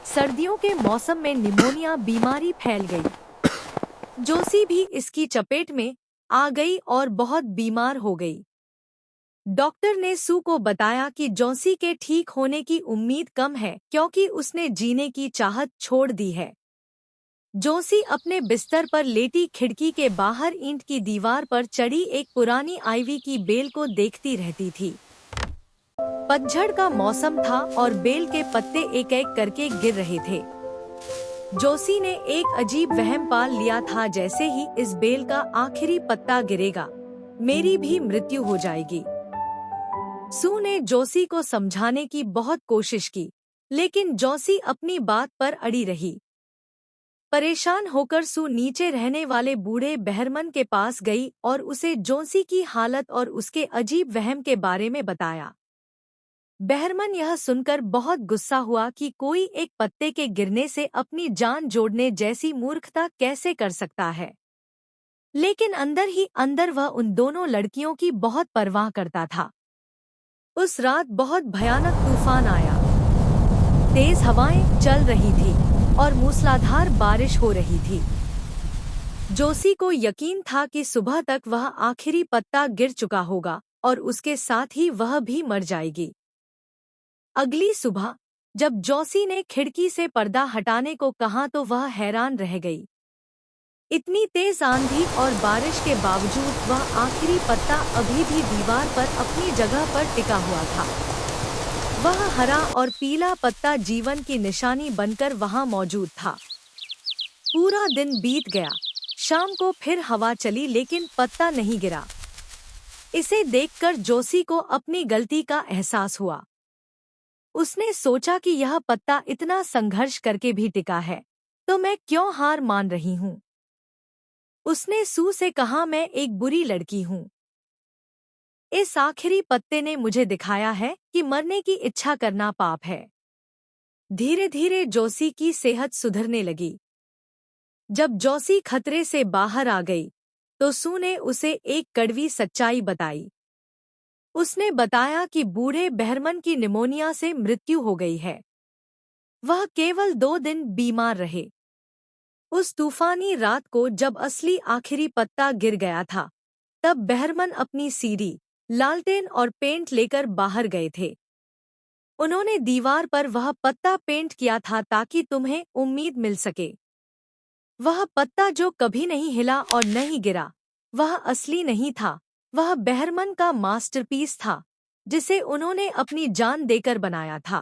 सर्दियों के मौसम में निमोनिया बीमारी फैल गई। जोसी भी इसकी चपेट में आ गई और बहुत बीमार हो गई। डॉक्टर ने सू को बताया कि जोसी के ठीक होने की उम्मीद कम है क्योंकि उसने जीने की चाहत छोड़ दी है। जोसी अपने बिस्तर पर लेटी खिड़की के बाहर ईंट की दीवार पर चढ़ी एक पुरानी आइवी की बेल को देखती रहती थी। पतझड़ का मौसम था और बेल के पत्ते एक एक करके गिर रहे थे। जोसी ने एक अजीब वहम पाल लिया था, जैसे ही इस बेल का आखिरी पत्ता गिरेगा मेरी भी मृत्यु हो जाएगी। सू ने जोसी को समझाने की बहुत कोशिश की, लेकिन जोसी अपनी बात पर अड़ी रही। परेशान होकर सू नीचे रहने वाले बूढ़े बहरमन के पास गई और उसे जोसी की हालत और उसके अजीब वहम के बारे में बताया। बहरमन यह सुनकर बहुत गुस्सा हुआ कि कोई एक पत्ते के गिरने से अपनी जान जोड़ने जैसी मूर्खता कैसे कर सकता है। लेकिन अंदर ही अंदर वह उन दोनों लड़कियों की बहुत परवाह करता था। उस रात बहुत भयानक तूफान आया। तेज हवाएं चल रही थी और मूसलाधार बारिश हो रही थी। जोसी को यकीन था कि सुबह तक वह आखिरी पत्ता गिर चुका होगा और उसके साथ ही वह भी मर जाएगी। अगली सुबह जब जोसी ने खिड़की से पर्दा हटाने को कहा तो वह हैरान रह गई। इतनी तेज आंधी और बारिश के बावजूद वह आखिरी पत्ता अभी भी दीवार पर अपनी जगह पर टिका हुआ था। वह हरा और पीला पत्ता जीवन की निशानी बनकर वहां मौजूद था। पूरा दिन बीत गया। शाम को फिर हवा चली लेकिन पत्ता नहीं गिरा। इसे देखकर जोसी को अपनी गलती का एहसास हुआ। उसने सोचा कि यह पत्ता इतना संघर्ष करके भी टिका है, तो मैं क्यों हार मान रही हूँ। उसने सू से कहा, मैं एक बुरी लड़की हूँ। इस आखिरी पत्ते ने मुझे दिखाया है कि मरने की इच्छा करना पाप है। धीरे धीरे जोसी की सेहत सुधरने लगी। जब जोसी खतरे से बाहर आ गई तो सू ने उसे एक कड़वी सच्चाई बताई। उसने बताया कि बूढ़े बहरमन की निमोनिया से मृत्यु हो गई है। वह केवल 2 दिन बीमार रहे। उस तूफानी रात को जब असली आखिरी पत्ता गिर गया था, तब बहरमन अपनी सीढ़ी, लालटेन और पेंट लेकर बाहर गए थे। उन्होंने दीवार पर वह पत्ता पेंट किया था ताकि तुम्हें उम्मीद मिल सके। वह पत्ता जो कभी नहीं हिला और नहीं गिरा, वह असली नहीं था। वह बहरमन का मास्टरपीस था, जिसे उन्होंने अपनी जान देकर बनाया था।